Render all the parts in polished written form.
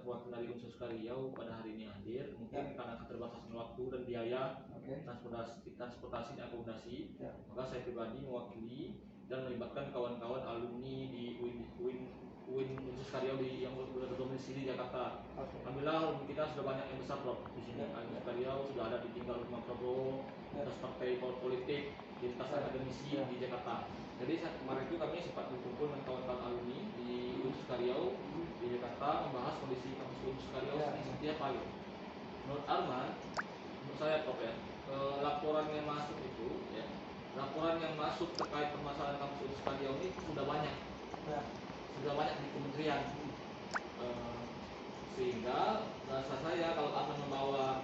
perwakilan dari Unsur Riau pada hari ini hadir. Mungkin karena keterbatasan waktu dan biaya transportasi dan akomodasi, maka saya pribadi mewakili dan melibatkan kawan-kawan alumni di UIN Unsur Riau yang berdomisili di Jakarta. Alhamdulillah kita sudah banyak yang besar Prof di sini. Unsur Riau sudah ada di tinggal rumah Prabowo, lintas partai politik, lintas akademisi di Jakarta. Jadi kemarin itu kami sempat berkumpul dengan kawan-kawan alumni di Unsur Riau di Jakarta membahas kondisi kampus Unsur Riau seperti apa gitu. Menurut Arman, menurut saya Prof ya, laporan yang masuk itu ya, laporan yang masuk terkait permasalahan kampus Unsur Riau ini sudah banyak di kementerian, sehingga rasa saya kalau Arman membawa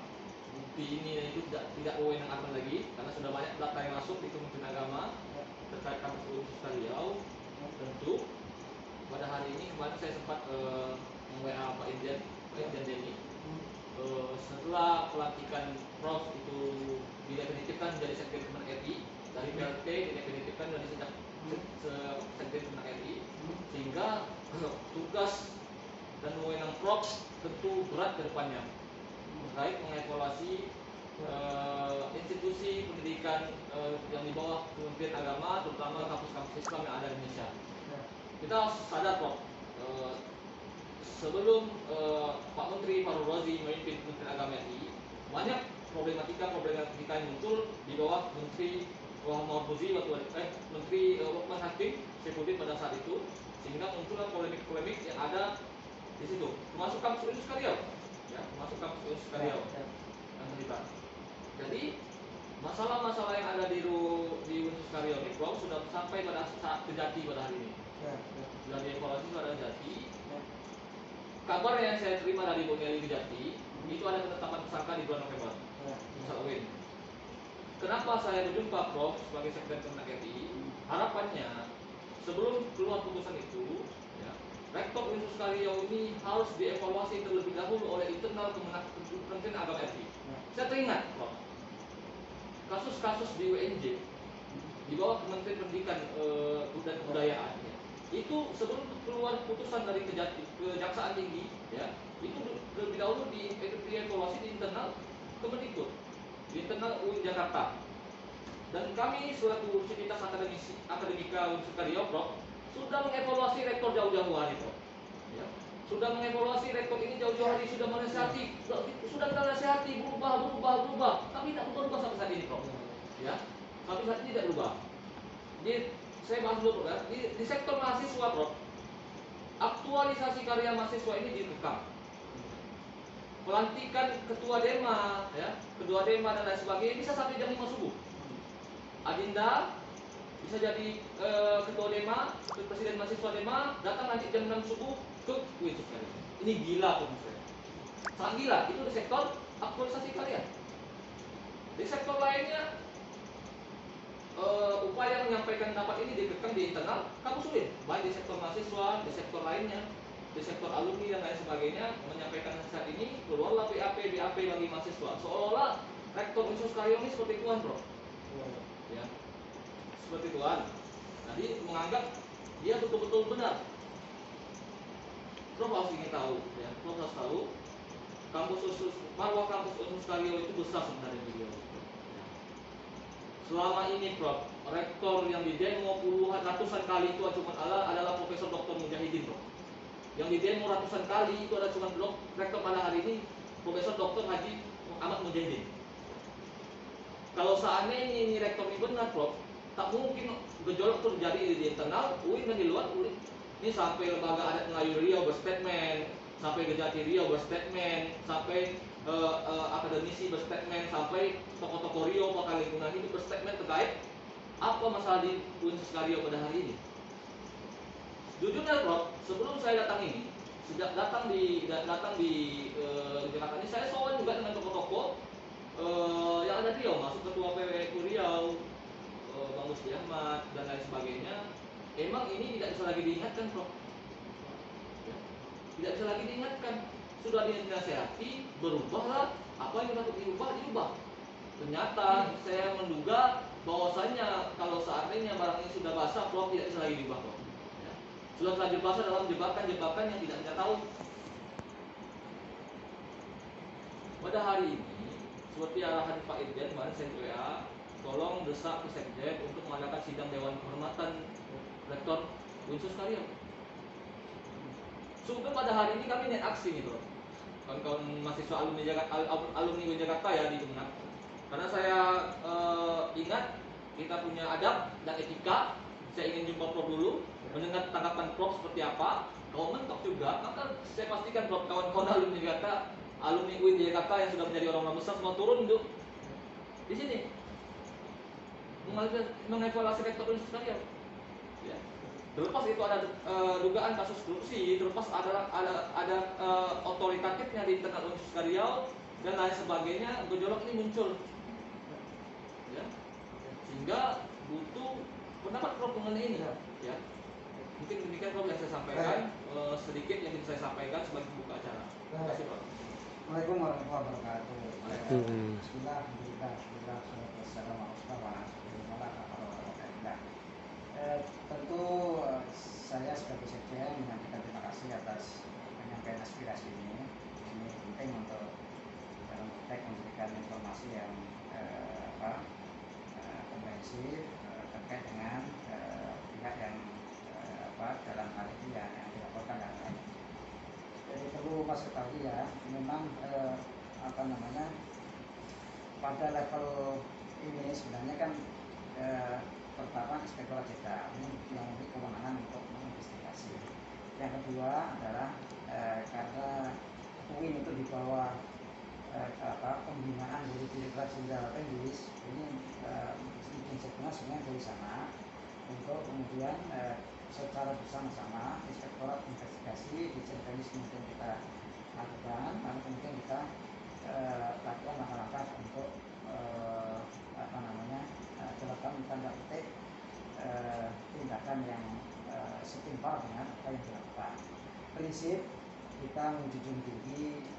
bukti ini itu tidak wewenang Arman lagi, karena sudah banyak data yang masuk di Kementerian Agama terkait kampus Unsur Riau. Tentu pada hari ini kemarin saya sempat meng-WA Pak Irjen Denny. Setelah pelantikan Prof itu didefinisikan menjadi Sekjen Kemenag RI, dari PLT didefinisikan menjadi Sekjen Kemenag RI, sehingga tugas dan wewenang Prof tentu berat ke depannya terkait mengevaluasi institusi pendidikan yang di bawah Kementerian Agama, terutama kampus-kampus Islam yang ada di Indonesia. Kita sadar Prof, sebelum Pak Menteri Farul Razi memimpin Kementerian Agama RI, banyak problematika yang muncul di bawah Menteri Muhammad Fauzi Menteri Lukman Hakim Saifuddin pada saat itu, sehingga muncullah polemik yang ada di situ, termasuk kampus Unsur Riau, ya, termasuk kampus Unsur Riau yang terlibat. Jadi masalah-masalah yang ada di Unsur Riau ini Prof sudah sampai pada saat Kejati pada hari ini. Sudah dievaluasi pada Kejati. Kabar yang saya terima dari Bu Meli Kejati itu ada penetapan tersangka di bulan November. UIN. Kenapa saya berjumpa Prof sebagai Sekjen Kemenag RI? Harapannya sebelum keluar putusan itu, ya, Rektor Unsur Riau ini harus dievaluasi terlebih dahulu oleh internal Kementerian Agama RI. Saya teringat Prof, kasus-kasus di UNJ di bawah Kementerian Pendidikan dan Kebudayaan, ya, itu sebelum keluar putusan dari Kejaksaan Tinggi, ya, itu lebih dahulu dievaluasi di internal Kemendikbud, di internal UIN Jakarta. Dan kami selaku Sivitas Akademika Unsur Riau Prof sudah mengevaluasi rektor jauh-jauh hari Prof, ya. Sudah mengevaluasi rektor ini jauh-jauh hari, sudah menasihati, sudah kita nasihati berubah, tapi tidak berubah sampai saat ini Prof, ya. Tapi saat ini tidak berubah. Saya bahas dulu Prof, ya. Di sektor mahasiswa Prof, aktualisasi karya mahasiswa ini direkam. Pelantikan ketua Dema, ya, ketua Dema dan lain sebagainya bisa sampai jam 5 subuh. Adinda bisa jadi ketua Dema, presiden mahasiswa Dema, datang nanti jam 6 subuh ke UIN Unsur Riau. Ini gila Prof. Sangat gila. Itu di sektor aktualisasi karya. Di sektor lainnya upaya menyampaikan pendapat ini dikekang di internal kampus UIN, baik di sektor mahasiswa, di sektor lainnya, di sektor alumni dan lain sebagainya, menyampaikan saat ini keluarlah BAP bagi mahasiswa, seolah-olah rektor Unsur Riau ini seperti Tuhan Bro, ya, seperti Tuhan. Jadi menganggap dia betul-betul benar. Prof harus ingin tahu, ya, Prof harus tahu marwah kampus Unsur Riau itu besar sebenarnya di Riau. Selama ini Prof, rektor yang didemo puluhan ratusan kali itu cuma adalah Profesor Dr. Mujahidin Prof. Yang didemo ratusan kali itu adalah cuma rektor pada hari ini Profesor Dr. Haji Ahmad Mujahidin. Kalau seandainya ini rektor ini benar Prof, tak mungkin gejolak terjadi di internal UIN dan di luar UIN. Ini sampai lembaga adat Melayu Riau berstatement, sampai Kejati Riau berstatement, sampai akademisi berstatement, sampai tokoh-tokoh Riau, pakar lingkungan hidup berstatement terkait apa masalah di Unsur Riau pada hari ini. Jujurnya Prof, sebelum saya datang ini, sejak datang di Jakarta ini, saya soal juga dengan tokoh-tokoh yang ada di Riau, masuk ketua PWNU Riau, Bang Musti Ahmad dan lain sebagainya. Emang ini tidak bisa lagi diingatkan Prof, ya, tidak bisa lagi diingatkan. Sudah dinasihati, berubahlah, apa yang patut diubah. Ternyata saya menduga bahwasanya kalau seandainya barang ini sudah basah Prof, tidak bisa lagi diubah Prof, ya. Sudah terlanjur basah dalam jebakan yang tidak kita tahu. pada hari ini seperti arahan Pak Irjen kemarin saya WA, tolong desak ke Sekjen untuk mengadakan sidang Dewan Kehormatan Rektor Unsur Karya. Sebetulnya pada hari ini kami naik aksi nih bro, kawan-kawan mahasiswa alumni Jakarta ya di Kemenak. Karena saya ingat kita punya adab dan etika. Saya ingin jumpa Prof dulu, mendengar tanggapan Prof seperti apa. Kalau mentok juga, maka saya pastikan Prof, kawan-kawan alumni Jakarta, alumni UIN di Jakarta yang sudah menjadi orang-orang besar semua turun untuk di sini mengevaluasi rektor universitas ya. Terlepas itu ada dugaan kasus korupsi, terlepas ada otoritatifnya di internal Universitas Riau dan lain sebagainya, gejolak ini muncul, ya. Sehingga butuh pendapat Prof mengenai ini, ya. Mungkin demikian Prof yang saya sampaikan, sedikit yang ingin saya sampaikan sebagai pembuka acara. Terima kasih Prof. Assalamualaikum warahmatullahi wabarakatuh. Bismillah, alhamdulillah, tentu saya sebagai sekjen menyampaikan terima kasih atas penyampaian aspirasi ini. Ini penting untuk dalam konteks memberikan informasi yang komprehensif terkait dengan pihak yang dalam hal ini yang dilaporkan dan lain. Jadi perlu Mas ketahui ya, memang pada level ini sebenarnya kan pertama inspektorat jenderal ini yang memiliki kewenangan untuk menginvestigasi. Yang kedua adalah karena UIN itu di bawah pembinaan dari Direktorat Jenderal Teknis, ini inspektorat sebenarnya dari sana untuk kemudian secara bersama-sama inspektorat investigasi di Teknis kemudian kita lakukan, lalu kemudian kita lakukan langkah-langkah untuk dilakukan tanda petik tindakan yang setimpal dengan apa yang dilakukan. Prinsip kita menjunjung tinggi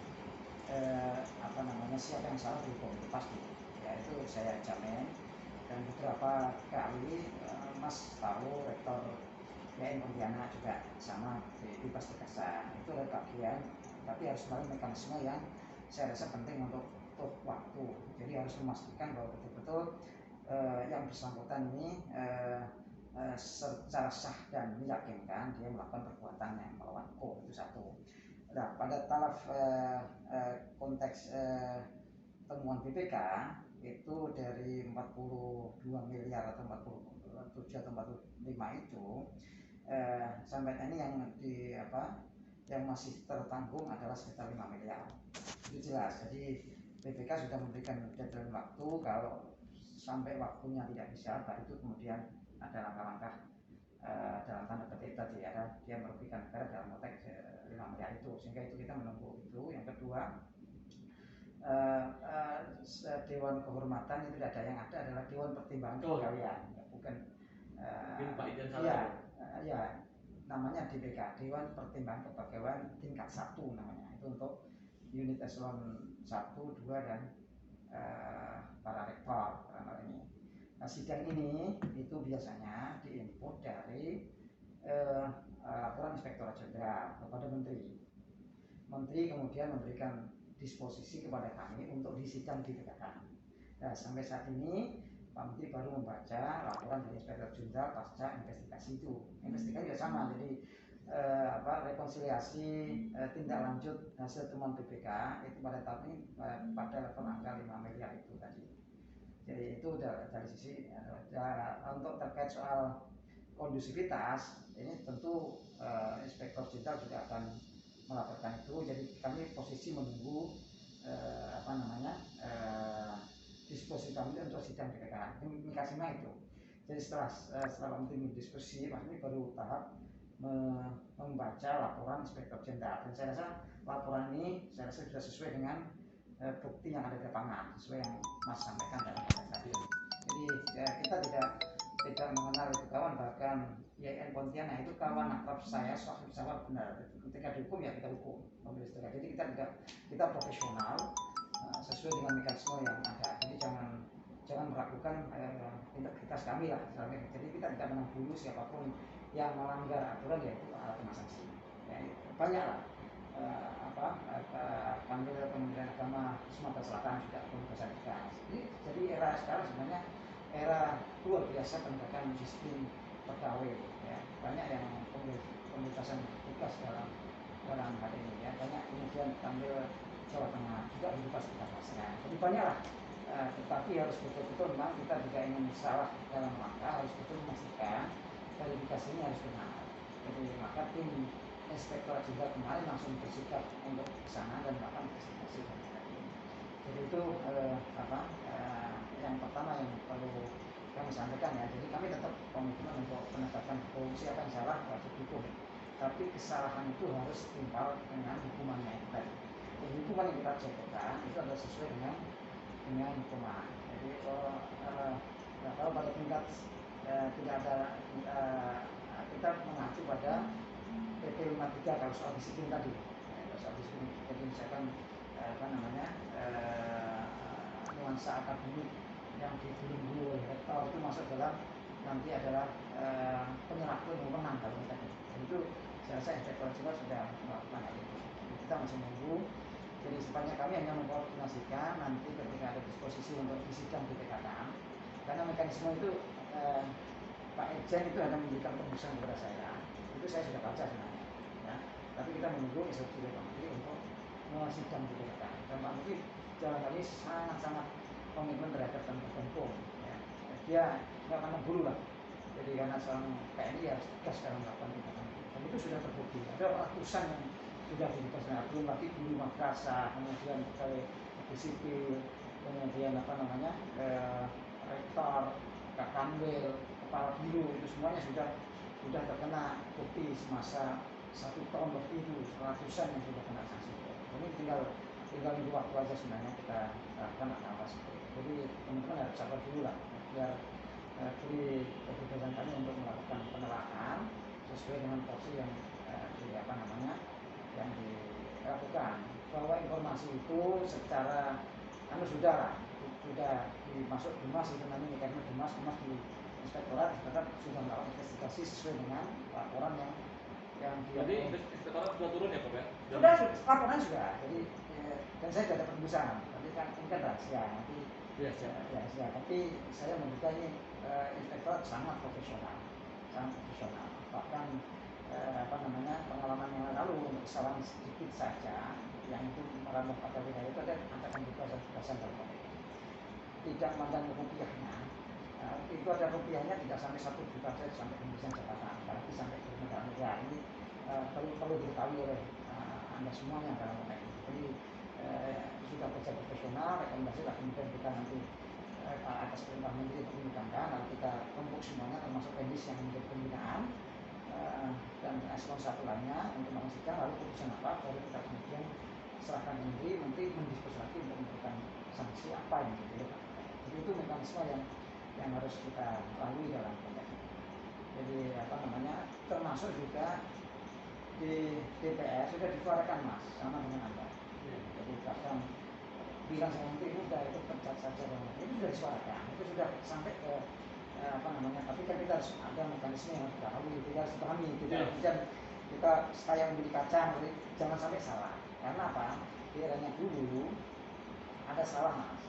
siapa yang salah dihukum itu pasti, ya itu saya jamin. Dan beberapa kali Mas tahu rektor PN Pontianak juga sama bebas tugasan, itu ada bagian, tapi harus melalui mekanisme yang saya rasa penting untuk waktu. Jadi harus memastikan bahwa betul-betul yang bersangkutan ini secara sah dan meyakinkan dia melakukan perbuatan yang melawan hukum, itu satu. Nah, pada taraf konteks temuan BPK itu dari 42 miliar atau 47 atau 45 itu sampai ini yang masih tertanggung adalah sekitar 5 miliar. Itu jelas. Jadi BPK sudah memberikan deadline waktu, kalau sampai waktunya tidak bisa, baru itu kemudian ada langkah-langkah dalam tanda petik tadi ada dia merugikan negara dalam konteks 5 miliar itu, sehingga itu kita menunggu itu. Yang kedua, Dewan Kehormatan itu tidak ada, yang ada adalah Dewan Pertimbangan Kepegawaian, bukan ya namanya DPK, Dewan Pertimbangan Kepegawaian tingkat 1 namanya, itu untuk unit eselon 1, 2 dan para rektor dalam ini. Nah, sidang ini itu biasanya diinput dari laporan Inspektorat Jenderal kepada Menteri. Menteri kemudian memberikan disposisi kepada kami untuk disidang di TKK. Nah, sampai saat ini Pak Menteri baru membaca laporan dari Inspektorat Jenderal pasca investigasi itu. Investigasi juga sama, jadi rekonsiliasi tindak lanjut hasil temuan BPK itu pada tahun ini pada level angka 5 miliar itu tadi. Jadi itu dari sisi untuk terkait soal kondusivitas ini tentu Inspektor Jenderal juga akan melaporkan itu. Jadi kami posisi menunggu disposisi kami untuk sidang BPK. Ini kasihnya itu. Jadi setelah Menteri diskusi, Mas ini baru tahap membaca laporan Inspektor Jenderal. Dan saya rasa laporan ini sudah sesuai dengan bukti yang ada di lapangan, sesuai yang Mas sampaikan dalam konteks tadi. Jadi kita tidak mengenal itu kawan, bahkan IAIN Pontianak itu kawan akrab saya, sahabat benar. Ketika dihukum ya kita hukum. Jadi kita profesional sesuai dengan mekanisme yang ada. Jadi jangan meragukan integritas kami lah. Jadi kita tidak menang dulu siapapun yang melanggar aturan, yaitu alat sanksi. Ya, banyak lah panggil Kementerian Agama Sumatera Selatan juga penugasan juga. Jadi era sekarang sebenarnya era luar biasa penegakan disiplin pegawai, ya. Banyak yang pembebasan tugas dalam hal ini, ya. Banyak kemudian panggil Jawa Tengah juga bebas tugas pasca. Jadi banyaklah. Tetapi harus betul-betul memang kita juga ingin salah dalam langkah harus betul memastikan verifikasi ini harus benar. Jadi maka tim Inspektorat Jenderal kemarin langsung bersikap untuk ke sana dan melakukan investigasi. Jadi itu yang pertama yang perlu kami sampaikan, ya. Jadi kami tetap komitmen untuk penegakan hukum. Siapa yang salah wajib hukum. Tapi kesalahan itu harus timpal dengan hukumannya itu tadi. Jadi hukuman yang kita jatuhkan itu adalah sesuai dengan hukuman. Jadi kalau pada tingkat tidak ada kita mengacu pada PP 53 kalau soal disiplin tadi, soal disiplin. Jadi misalkan nuansa akademik yang diburu oleh rektor itu masuk dalam nanti adalah penyalahgunaan wewenang kalau kita. Itu saya rasa Inspektorat Jenderal sudah melakukan hal itu. Kita masih menunggu. Jadi sebenarnya kami hanya mengkoordinasikan nanti ketika ada disposisi untuk disidang di PKK, karena mekanisme itu Pak Irjen itu hanya memberikan tembusan kepada saya. Itu saya sudah baca sebenarnya, ya. Tapi kita menunggu instruksi dari Pak Menteri untuk sidang di PKK. Dan Pak Menteri dalam hal ini sangat-sangat komitmen terhadap hukum, ya. Dia nggak akan memburu lah. Jadi karena seorang TNI harus tegas dalam melakukan tindakan itu. Dan itu sudah terbukti. Ada ratusan yang sudah dibebaskan, belum lagi guru madrasah, kemudian pegawai sipil, kemudian rektor, kakanwil, kepala biro, itu semuanya sudah terkena bukti semasa 1 tahun lebih itu ratusan yang sudah kena sanksi. Ini tinggal nunggu waktu aja sebenarnya kita kena apa seperti itu. Jadi teman-teman harus sabar dulu lah biar beri kebebasan kami untuk melakukan penelaahan sesuai dengan porsi yang yang dilakukan. Bahwa informasi itu secara sudah dimasuk Dimas itu nanti mekanisme Dimas di Inspektorat sudah melakukan investigasi sesuai dengan laporan yang jadi Inspektorat sudah turun ya Pak ya? Sudah laporan sudah. Jadi dan saya sudah ada tembusan. Tapi kan ini kan rahasia nanti. Ya, tapi saya menduga ini Inspektorat sangat profesional. Bahkan pengalaman yang lalu untuk kesalahan sedikit saja yang itu merambah pada wilayah itu ada ancaman bebas dalam konteks tidak mandang rupiahnya. Itu ada rupiahnya tidak sampai 1 juta saja sampai pembebasan jabatan, apalagi sampai bermegah-megah. Ini perlu diketahui oleh Anda semuanya dalam konteks ini. Jadi sudah kerja profesional, rekomendasi lah kemudian kita nanti atas perintah Menteri untuk menyidangkan, lalu kita rembuk semuanya termasuk teknis yang menjadi pembinaan dan eselon 1 lainnya untuk memastikan lalu keputusan apa baru kita kemudian serahkan Menteri mendiskusi lagi untuk memberikan sanksi apa yang diperlukan. Jadi itu mekanisme yang harus kita lalui dalam konteks ini. Jadi termasuk juga di DPR sudah disuarakan Mas sama dengan Anda. Jadi bahkan bilang sama Menteri udah itu pecat saja dan itu sudah disuarakan, itu sudah sampai ke tapi kan kita harus ada mekanisme yang harus kita harus pahami, kemudian kita sekaya membeli kacang, jadi jangan sampai salah. Karena apa? Di eranya dulu ada salah Mas,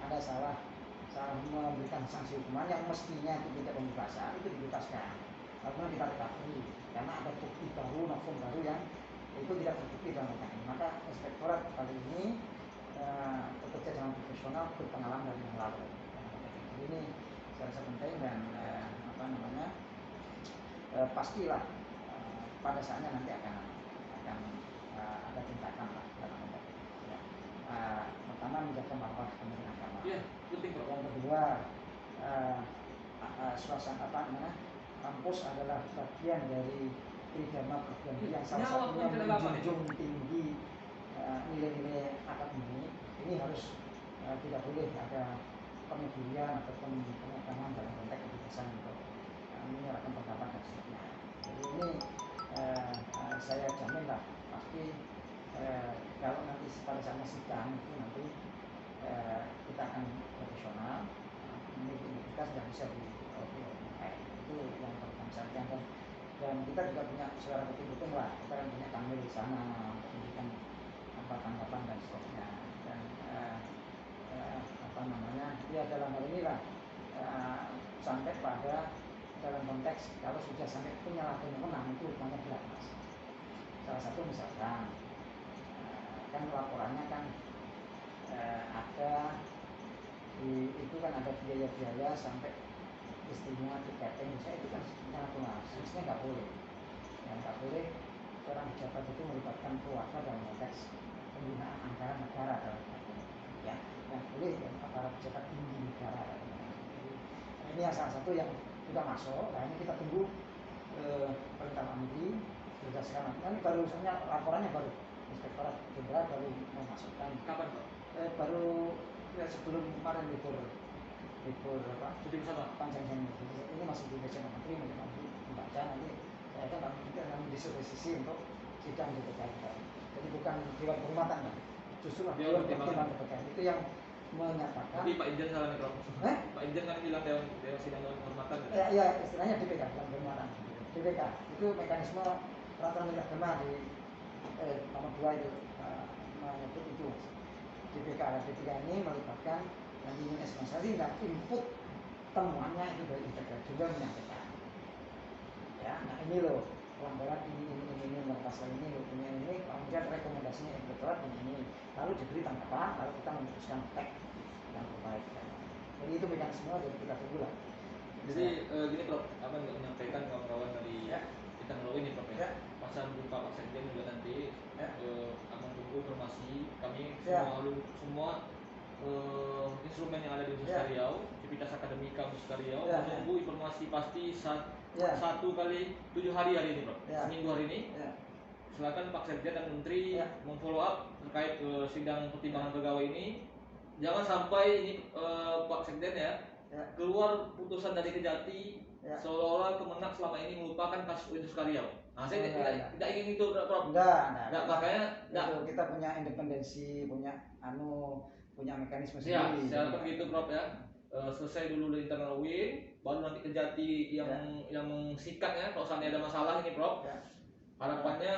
ada salah memberikan sanksi hukuman yang mestinya itu tidak pembebasan, itu dibebaskan. Lalu kita recovery karena ada bukti baru, novum baru yang itu tidak terbukti dalam konteks ini. Maka Inspektorat kali ini bekerja dengan profesional, berpengalaman dari yang lalu. Jadi ini saya rasa penting dan pastilah pada saatnya nanti akan ada tindakan lah dalam konteks ini. Ya. Pertama menjaga marwah Kementerian Agama. Iya, penting Pak. Yang kedua suasana kampus adalah bagian dari tridharma perguruan tinggi yang salah satunya menjunjung tinggi nilai-nilai akademik. Ini harus tidak boleh ada pengecualian ataupun penekanan dalam konteks kebebasan untuk menyuarakan pendapat dan seterusnya. Jadi ini saya jamin lah pasti kalau nanti pada saatnya sidang itu nanti kita akan profesional. Ini kita sudah bisa itu yang perlu kami sampaikan dan kita juga punya suara ketum lah, kita kan punya panel di sana untuk memberikan apa tanggapan dan seterusnya, dan apa namanya ya dalam hal inilah sampai pada dalam konteks kalau sudah sampai penyalahgunaan itu hukumannya berat mas. Salah satu misalkan kan laporannya kan ada itu kan ada biaya-biaya sampai istrinya tiketing, misalnya itu kan penyalahgunaan, seharusnya nggak boleh. Yang nggak boleh seorang pejabat itu melibatkan keluarga dalam konteks penggunaan anggaran negara dalam ya, yang boleh ya, para pejabat tinggi negara. Jadi, ini yang salah satu yang sudah masuk. Nah ini kita tunggu perintah Menteri berdasarkan ini baru misalnya laporannya baru Inspektorat Jenderal baru memasukkan. Kapan Pak? Baru ya, sebelum kemarin libur apa? Cuti bersama. Panjang ini masih di Menteri nanti membaca nanti saya kan kita akan disuruh untuk sidang di PKN. Jadi bukan Dewan Kehormatan kan? Justru Dewan Pertimbangan PKN itu yang menyatakan. Tapi Pak Irjen salah nih Prof. Pak Irjen kan bilang Dewan Sidang Dewan Kehormatan. Ya istilahnya DPK bukan kehormatan. DPK itu mekanisme peraturan agama di nomor 2 itu menyebut itu. DPK ada D3 ini melibatkan yang ingin estimasi dan input temuannya itu dari Inspektorat juga menyampaikan. Ya, nah ini loh pelanggaran ini pasal ini, kemudian rekomendasinya Inspektorat ini, lalu diberi tanggapan, lalu kita memutuskan teks yang terbaik. Jadi itu mekanisme dari kita tunggu lah. Jadi gini Prof, apa nggak menyampaikan kawan-kawan dari kita ngeluarin nih Prof ya. Pasal buka Pak Sekjen juga nanti akan tunggu informasi kami semua instrumen yang ada di Universitas Riau, Civitas Akademika Universitas Riau menunggu informasi pasti 1 kali 7 hari ini Prof. Seminggu hari ini. Silakan Pak Sekjen dan Menteri memfollow up terkait sidang pertimbangan pegawai ini. Jangan sampai ini Pak Sekjen keluar putusan dari Kejati seolah-olah Kemenak selama ini melupakan kasus Universitas Riau. Nah, saya tidak ingin itu Prof. Enggak, makanya kita punya independensi, punya mekanisme sendiri. Saya harapkan gitu Prof ya. Selesai dulu dari internal UIN, baru nanti Kejati yang mengsikat kalau seandainya ada masalah ini Prof. Harapannya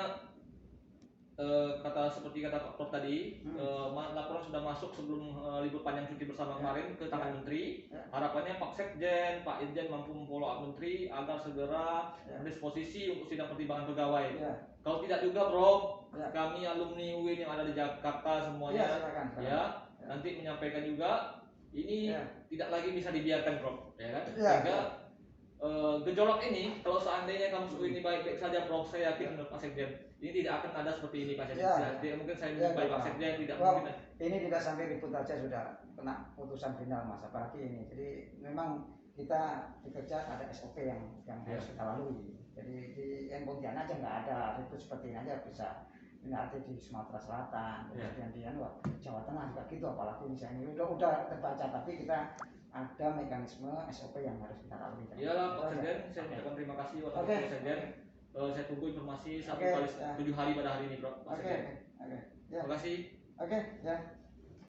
seperti kata Pak Prof tadi, laporan sudah masuk sebelum libur panjang cuti bersama kemarin ke tangan Menteri. Harapannya Pak Sekjen, Pak Irjen mampu memfollow up Menteri agar segera berdisposisi untuk sidang pertimbangan pegawai. Kalau tidak juga Prof, kami alumni UIN yang ada di Jakarta semuanya nanti menyampaikan juga ini tidak lagi bisa dibiarkan Prof, ya kan? Sehingga gejolak ini kalau seandainya kampus ini baik-baik saja Prof, saya yakin menurut Pak Sekjen ini tidak akan ada seperti ini Pak Sekjen. Tidak mungkin saya menjumpai Pak Sekjen tidak mungkin. Ini tidak sampai ribut aja sudah kena putusan final Mas, apalagi ini. Jadi memang kita bekerja ada SOP yang harus kita lalui. Jadi di Pontianak aja nggak ada ribut seperti ini aja bisa. Ini ada di Sumatera Selatan, kemudian di Jawa Tengah juga gitu, apalagi misalnya ini udah terbaca, tapi kita ada mekanisme SOP yang harus kita lalui. Iyalah Pak Sekjen, saya ucapkan terima kasih waktu Pak Sekjen. Saya tunggu informasi 1 kali 7 hari pada hari ini Pak Sekjen. Terima kasih.